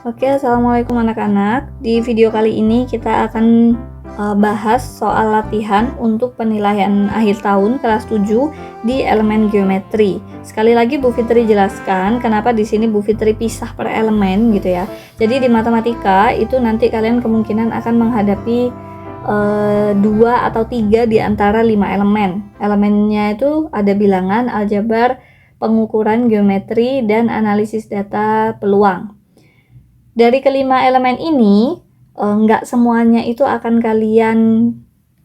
Oke, assalamualaikum anak-anak. Di video kali ini kita akan bahas soal latihan untuk penilaian akhir tahun kelas 7 di elemen geometri. Sekali lagi Bu Fitri jelaskan kenapa di sini Bu Fitri pisah per elemen gitu ya. Jadi di matematika itu nanti kalian kemungkinan akan menghadapi 2 atau 3 di antara 5 elemen. Elemennya itu ada bilangan, aljabar, pengukuran geometri, dan analisis data peluang. Dari kelima elemen ini, nggak semuanya itu akan kalian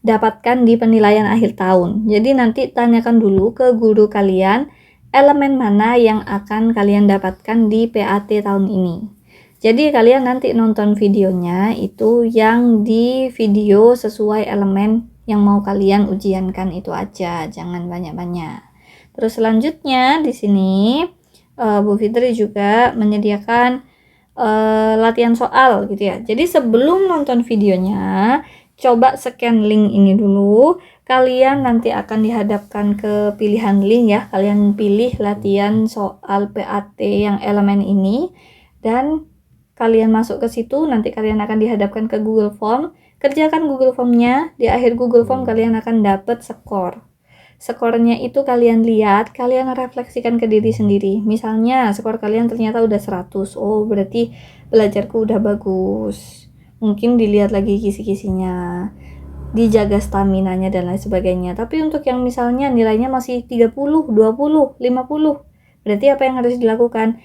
dapatkan di penilaian akhir tahun. Jadi nanti tanyakan dulu ke guru kalian elemen mana yang akan kalian dapatkan di PAT tahun ini. Jadi kalian nanti nonton videonya itu yang di video sesuai elemen yang mau kalian ujiankan itu aja, jangan banyak-banyak. Terus selanjutnya di sini Bu Fitri juga menyediakan latihan soal gitu ya. Jadi sebelum nonton videonya, coba scan link ini dulu. Kalian nanti akan dihadapkan ke pilihan link ya. Kalian pilih latihan soal PAT yang elemen ini dan kalian masuk ke situ. Nanti kalian akan dihadapkan ke Google Form. Kerjakan Google Form-nya. Di akhir Google Form kalian akan dapat skor. Skornya itu kalian lihat, kalian refleksikan ke diri sendiri. Misalnya skor kalian ternyata udah 100. Oh, berarti belajarku udah bagus. Mungkin dilihat lagi kisi-kisinya, dijaga staminanya dan lain sebagainya. Tapi untuk yang misalnya nilainya masih 30, 20, 50, berarti apa yang harus dilakukan?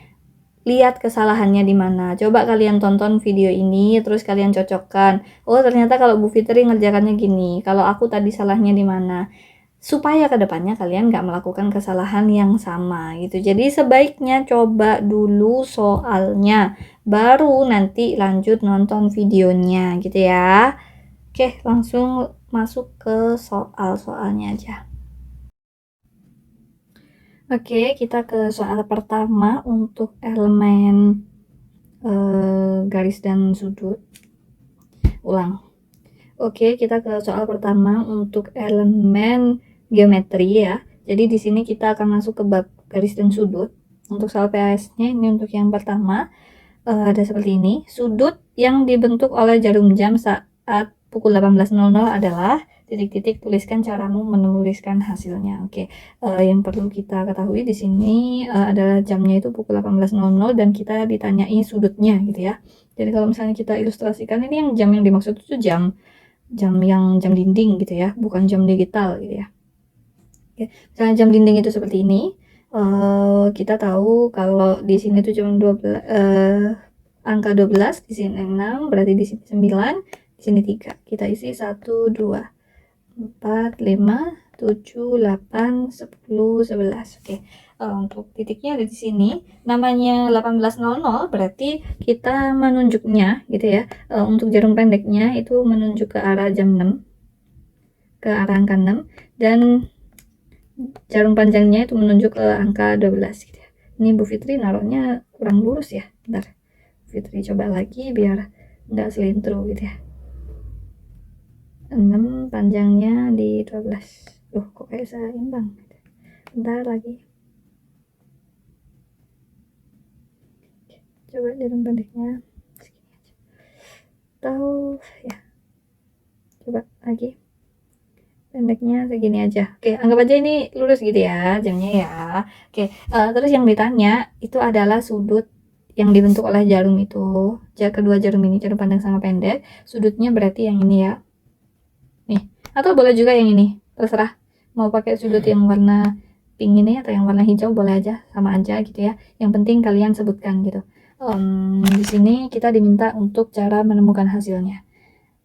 Lihat kesalahannya di mana. Coba kalian tonton video ini, terus kalian cocokkan. Oh, ternyata kalau Bu Fitri ngerjakannya gini. Kalau aku tadi salahnya di mana? Supaya kedepannya kalian nggak melakukan kesalahan yang sama gitu. Jadi sebaiknya coba dulu soalnya, baru nanti lanjut nonton videonya gitu ya. Oke, langsung masuk ke soal-soalnya aja. Oke, kita ke soal pertama untuk elemen garis dan sudut. Ulang. Oke, kita ke soal pertama untuk elemen geometri ya. Jadi di sini kita akan masuk ke bab garis dan sudut. Untuk soal PAS-nya ini untuk yang pertama ada seperti ini. Sudut yang dibentuk oleh jarum jam saat pukul 18.00 adalah titik-titik, tuliskan caramu menuliskan hasilnya. Oke, yang perlu kita ketahui di sini adalah jamnya itu pukul 18.00 dan kita ditanyai sudutnya gitu ya. Jadi kalau misalnya kita ilustrasikan, ini yang jam yang dimaksud itu jam jam dinding gitu ya, bukan jam digital gitu ya. Oke, misalnya jam dinding itu seperti ini, kita tahu kalau di sini tuh jam 12, angka 12, di sini 6, berarti di sini 9, di sini 3. Kita isi 1, 2, 4, 5, 7, 8, 10, 11. Oke, untuk titiknya ada di sini. Namanya 18.00 berarti kita menunjuknya gitu ya. Untuk jarum pendeknya itu menunjuk ke arah jam 6, ke arah angka 6, dan jarum panjangnya itu menunjuk ke angka 12 gitu ya. Ini Bu Fitri naruhnya kurang lurus ya. Bentar, Bu Fitri coba lagi biar nggak selintro gitu ya. 6 panjangnya di 12. Kok kayak seimbang. Bentar lagi. Coba jarum pendeknya segini aja. Tahu ya. Coba lagi. Pendeknya segini aja. Oke, anggap aja ini lurus gitu ya jamnya ya. Oke, terus yang ditanya itu adalah sudut yang dibentuk oleh jarum itu. Kedua jarum ini, jarum pandang sama pendek. Sudutnya berarti yang ini ya. Nih, atau boleh juga yang ini. Terserah. Mau pakai sudut yang warna pink ini atau yang warna hijau boleh aja, sama aja gitu ya. Yang penting kalian sebutkan gitu. Di sini kita diminta untuk cara menemukan hasilnya.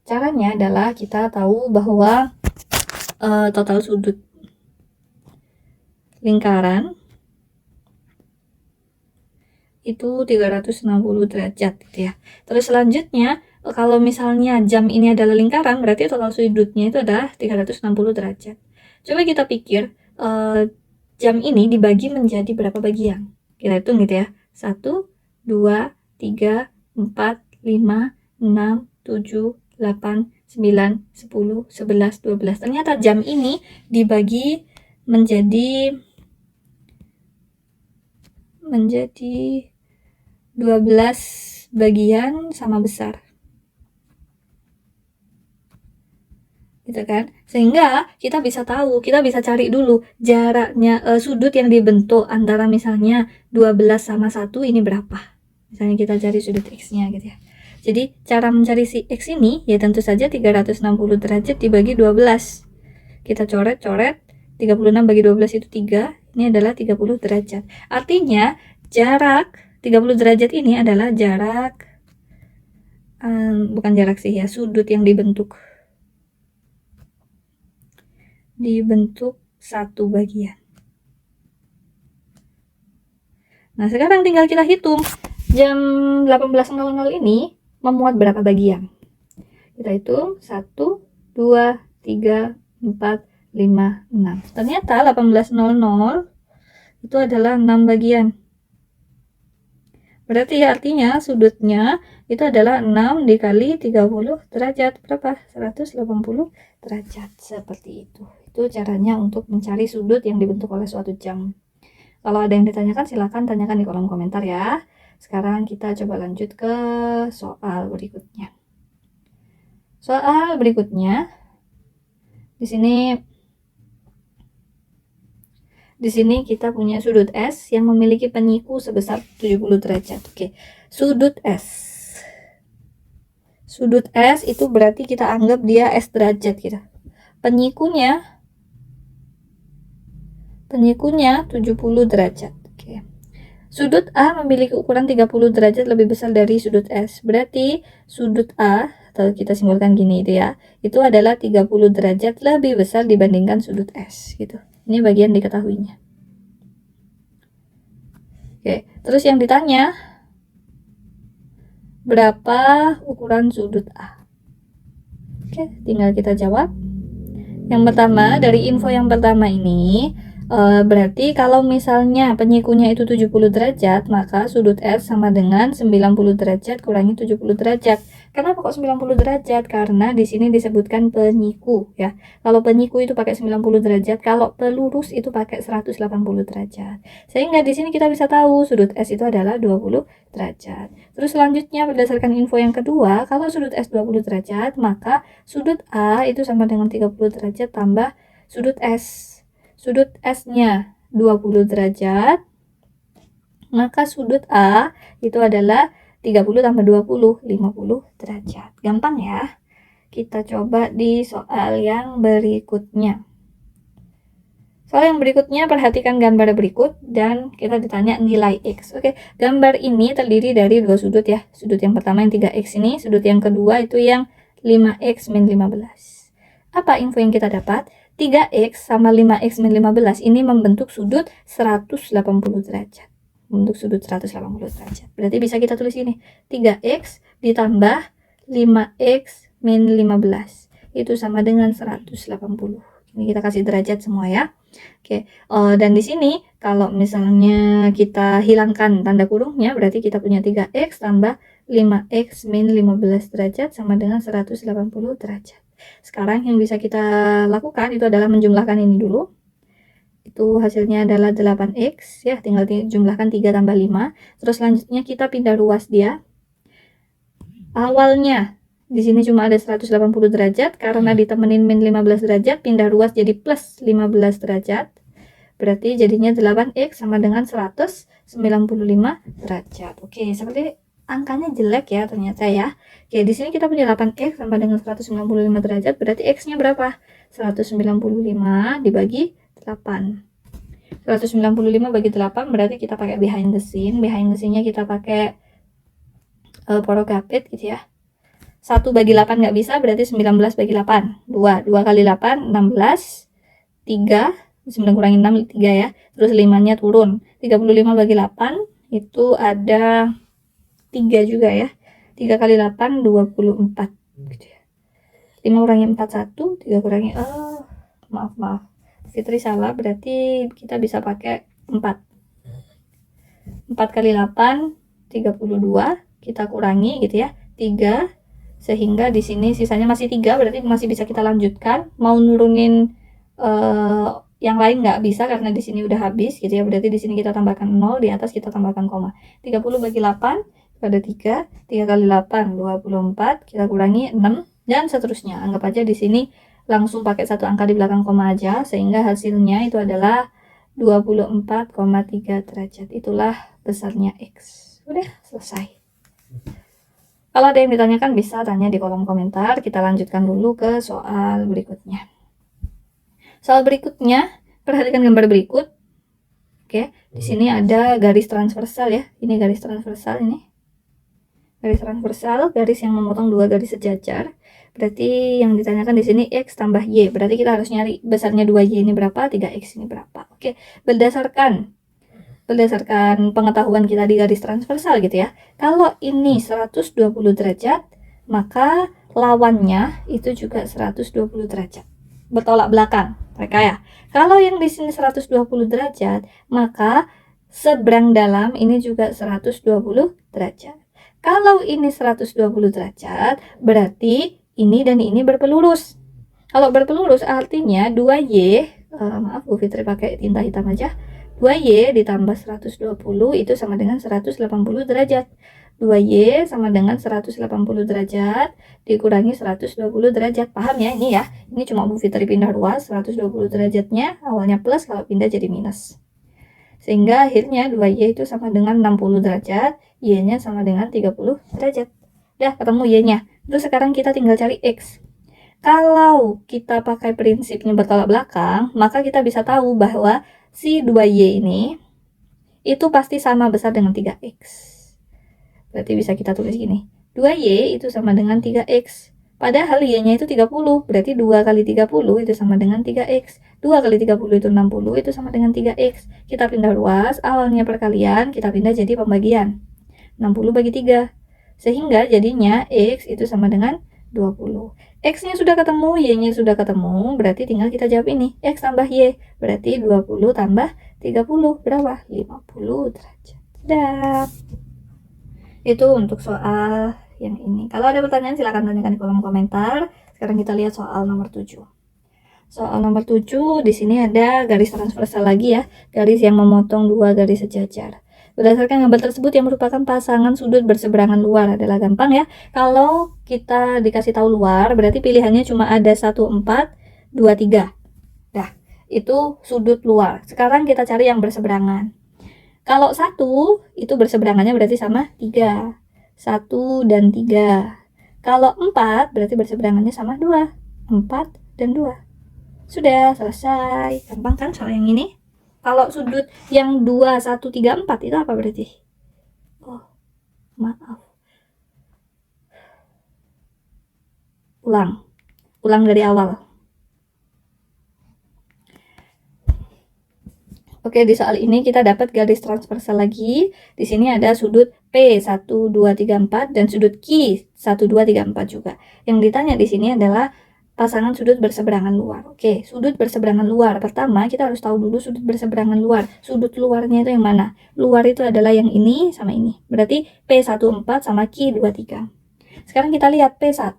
Caranya adalah kita tahu bahwa total sudut lingkaran itu 360 derajat gitu ya. Terus selanjutnya kalau misalnya jam ini adalah lingkaran, berarti total sudutnya itu adalah 360 derajat. Coba kita pikir jam ini dibagi menjadi berapa bagian. Kita hitung gitu ya. 1, 2, 3, 4, 5, 6, 7, 8, 9, 10, 11, 12. Ternyata jam ini dibagi menjadi 12 bagian sama besar. Gitu kan? Sehingga kita bisa tahu, kita bisa cari dulu jaraknya sudut yang dibentuk antara misalnya 12 sama 1 ini berapa. Misalnya kita cari sudut X-nya gitu ya. Jadi cara mencari si X ini ya tentu saja 360 derajat dibagi 12. Kita coret-coret, 36 bagi 12 itu 3, ini adalah 30 derajat. Artinya jarak 30 derajat ini adalah jarak, bukan jarak sih ya, sudut yang dibentuk satu bagian. Nah, sekarang tinggal kita hitung jam 18.00 ini memuat berapa bagian. Kita hitung 1, 2, 3, 4, 5, 6. Ternyata 18.00 itu adalah 6 bagian. Berarti artinya sudutnya itu adalah 6 dikali 30 derajat. Berapa? 180 derajat. Seperti itu. Itu caranya untuk mencari sudut yang dibentuk oleh suatu jam. Kalau ada yang ditanyakan silakan tanyakan di kolom komentar ya. Sekarang kita coba lanjut ke soal berikutnya. Soal berikutnya di sini kita punya sudut S yang memiliki penyiku sebesar 70 derajat. Oke. Sudut S. Sudut S itu berarti kita anggap dia S derajat gitu. Penyikunya 70 derajat. Oke. Sudut A memiliki ukuran 30 derajat lebih besar dari sudut S. Berarti sudut A, atau kita simbolkan gini itu ya, itu adalah 30 derajat lebih besar dibandingkan sudut S gitu. Ini bagian diketahuinya. Oke, terus yang ditanya, berapa ukuran sudut A? Oke, tinggal kita jawab. Yang pertama, dari info yang pertama ini, berarti kalau misalnya penyikunya itu 70 derajat, maka sudut S sama dengan 90 derajat kurangi 70 derajat. Kenapa kok 90 derajat? Karena di sini disebutkan penyiku ya. Kalau penyiku itu pakai 90 derajat, kalau pelurus itu pakai 180 derajat. Sehingga di sini kita bisa tahu sudut S itu adalah 20 derajat. Terus selanjutnya berdasarkan info yang kedua, kalau sudut S 20 derajat, maka sudut A itu sama dengan 30 derajat tambah sudut S. Sudut S-nya 20 derajat, maka sudut A itu adalah 30 tambah 20, 50 derajat. Gampang ya. Kita coba di soal yang berikutnya. Soal yang berikutnya, perhatikan gambar berikut dan kita ditanya nilai X. Oke, gambar ini terdiri dari dua sudut ya. Sudut yang pertama yang 3X ini, sudut yang kedua itu yang 5X min 15. Apa info yang kita dapat? 3X sama 5X min 15 ini membentuk sudut 180 derajat. Membentuk sudut 180 derajat. Berarti bisa kita tulis ini. 3X ditambah 5X min 15. Itu sama dengan 180. Ini kita kasih derajat semua ya. Oke. Dan di sini kalau misalnya kita hilangkan tanda kurungnya, berarti kita punya 3X tambah 5X min 15 derajat sama dengan 180 derajat. Sekarang yang bisa kita lakukan itu adalah menjumlahkan ini dulu. Itu hasilnya adalah 8X ya, tinggal jumlahkan 3 tambah 5. Terus selanjutnya kita pindah ruas dia. Awalnya di sini cuma ada 180 derajat, karena ditemenin min 15 derajat, pindah ruas jadi plus 15 derajat. Berarti jadinya 8X sama dengan 195 derajat. Oke, seperti angkanya jelek ya ternyata ya. Oke, di sini kita punya 8X sama dengan 195 derajat, berarti X-nya berapa? 195 dibagi 8. 195 bagi 8 berarti kita pakai behind the scene. Behind the scene-nya kita pakai porogapit gitu ya. 1 bagi 8 nggak bisa, berarti 19 bagi 8. 2 kali 8, 16. 3, 9 kurangi 6, 3 ya. Terus 5-nya turun. 35 bagi 8, itu ada 3 juga ya. 3 kali 8, 24. Gitu ya. 5 kurangi 4, 1. 3 kurangi, maaf. Fitri salah, berarti kita bisa pakai 4. 4 kali 8, 32. Kita kurangi gitu ya. 3. Sehingga di sini sisanya masih 3, berarti masih bisa kita lanjutkan. Mau nurunin yang lain nggak bisa karena di sini udah habis gitu ya. Berarti di sini kita tambahkan 0, di atas kita tambahkan koma. 30 bagi 8, ada 3, 3 kali 8, 24, kita kurangi 6, dan seterusnya. Anggap aja di sini langsung pakai satu angka di belakang koma aja, sehingga hasilnya itu adalah 24,3 derajat. Itulah besarnya X. Udah selesai. Kalau ada yang ditanyakan bisa tanya di kolom komentar. Kita lanjutkan dulu ke soal berikutnya. Soal berikutnya, perhatikan gambar berikut. Oke, di sini ada garis transversal ya. Ini garis transversal ini. Garis transversal, garis yang memotong dua garis sejajar. Berarti yang ditanyakan di sini X tambah Y. Berarti kita harus nyari besarnya 2Y ini berapa, 3X ini berapa. Oke, berdasarkan pengetahuan kita di garis transversal gitu ya. Kalau ini 120 derajat, maka lawannya itu juga 120 derajat. Bertolak belakang mereka ya. Kalau yang di sini 120 derajat, maka seberang dalam ini juga 120 derajat. Kalau ini 120 derajat, berarti ini dan ini berpelurus. Kalau berpelurus artinya 2Y, maaf Bu Fitri pakai tinta hitam aja. 2Y ditambah 120 itu sama dengan 180 derajat. 2Y sama dengan 180 derajat dikurangi 120 derajat. Paham ya ini ya? Ini cuma Bu Fitri pindah ruas, 120 derajatnya awalnya plus, kalau pindah jadi minus. Sehingga akhirnya 2Y itu sama dengan 60 derajat, Y-nya sama dengan 30 derajat. Udah ketemu Y-nya. Terus sekarang kita tinggal cari X. Kalau kita pakai prinsipnya bertolak belakang, maka kita bisa tahu bahwa si 2Y ini itu pasti sama besar dengan 3X. Berarti bisa kita tulis gini. 2Y itu sama dengan 3X. Padahal Y-nya itu 30, berarti 2 kali 30 itu sama dengan 3X. 2 kali 30 itu 60, itu sama dengan 3X. Kita pindah ruas, awalnya perkalian, kita pindah jadi pembagian. 60 bagi 3. Sehingga jadinya X itu sama dengan 20. X-nya sudah ketemu, Y-nya sudah ketemu, berarti tinggal kita jawab ini. X tambah Y, berarti 20 tambah 30, berapa? 50 derajat. Sudah. Itu untuk soal yang ini. Kalau ada pertanyaan silahkan tanyakan di kolom komentar. Sekarang kita lihat soal nomor 7. Soal nomor 7, di sini ada garis transversal lagi ya. Garis yang memotong dua garis sejajar. Berdasarkan gambar tersebut yang merupakan pasangan sudut berseberangan luar adalah gampang ya. Kalau kita dikasih tahu luar, berarti pilihannya cuma ada 1, 4, 2, 3. Nah, itu sudut luar. Sekarang kita cari yang berseberangan. Kalau 1, itu berseberangannya berarti sama 3. 1 dan 3. Kalau 4, berarti berseberangannya sama 2. 4 dan 2. Sudah selesai. Gampang kan soal yang ini? Kalau sudut yang 2, 1, 3, 4 itu apa berarti? Oh, maaf. Ulang dari awal. Oke, di soal ini kita dapat garis transversal lagi. Di sini ada sudut P 1, 2, 3, 4 dan sudut Q 1, 2, 3, 4 juga. Yang ditanya di sini adalah pasangan sudut berseberangan luar. Oke, sudut berseberangan luar. Pertama, kita harus tahu dulu sudut berseberangan luar. Sudut luarnya itu yang mana? Luar itu adalah yang ini sama ini. Berarti P14 sama Q23. Sekarang kita lihat P1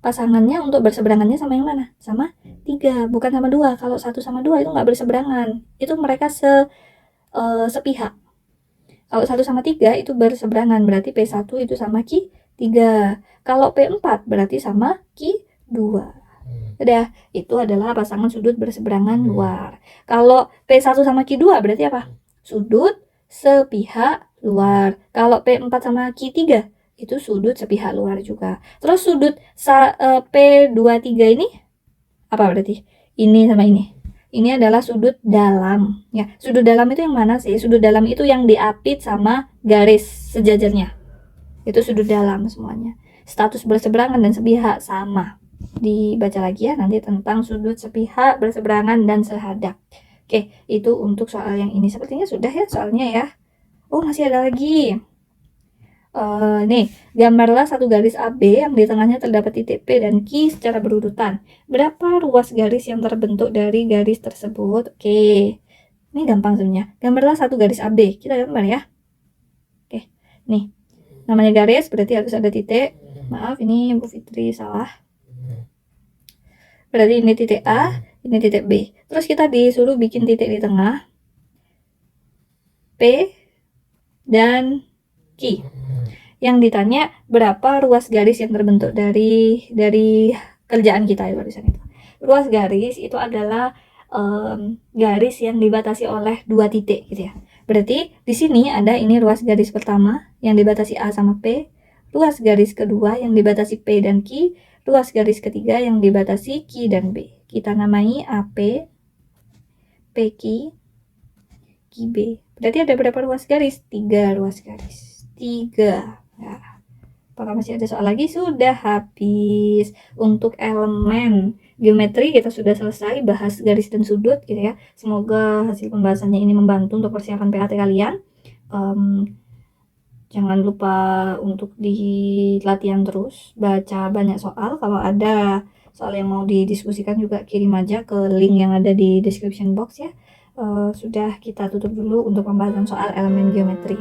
pasangannya untuk berseberangannya sama yang mana? Sama 3, bukan sama 2. Kalau 1 sama 2 itu nggak berseberangan. Itu mereka sepihak. Kalau 1 sama 3 itu berseberangan, berarti P1 itu sama Q3. Kalau P4 berarti sama Q2. Udah, itu adalah pasangan sudut berseberangan luar. Kalau P1 sama Q2 berarti apa? Sudut sepihak luar. Kalau P4 sama Q3 itu sudut sepihak luar juga. Terus sudut P23 ini apa berarti? Ini sama ini. Ini adalah sudut dalam. Ya, sudut dalam itu yang mana sih? Sudut dalam itu yang diapit sama garis sejajarnya. Itu sudut dalam semuanya. Status berseberangan dan sepihak sama. Dibaca lagi ya nanti tentang sudut sepihak, berseberangan, dan sehadap. Oke, itu untuk soal yang ini. Sepertinya sudah ya soalnya ya. Oh, masih ada lagi. Nih, gambarlah satu garis AB yang di tengahnya terdapat titik P dan Q secara berurutan. Berapa ruas garis yang terbentuk dari garis tersebut? Oke, ini gampang sebenarnya. Gambarlah satu garis AB. Kita gambar ya. Oke, nih, namanya garis berarti harus ada titik. Maaf, ini Bu Fitri salah. Berarti ini titik A, ini titik B. Terus kita disuruh bikin titik di tengah. P dan Q. yang ditanya berapa ruas garis yang terbentuk dari kerjaan kita ya barusan itu. Ruas garis itu adalah garis yang dibatasi oleh 2 titik gitu ya. Berarti di sini ada ini ruas garis pertama yang dibatasi A sama P, ruas garis kedua yang dibatasi P dan Q, ruas garis ketiga yang dibatasi Q dan B. Kita namai AP, PQ, QB. Berarti ada berapa ruas garis? 3 ruas garis. 3. Ya. Apakah masih ada soal lagi? Sudah habis. Untuk elemen geometri kita sudah selesai bahas garis dan sudut gitu ya. Semoga hasil pembahasannya ini membantu untuk persiapan PAT kalian. Jangan lupa untuk latihan terus, baca banyak soal. Kalau ada soal yang mau didiskusikan juga kirim aja ke link yang ada di description box ya. Sudah kita tutup dulu untuk pembahasan soal elemen geometri.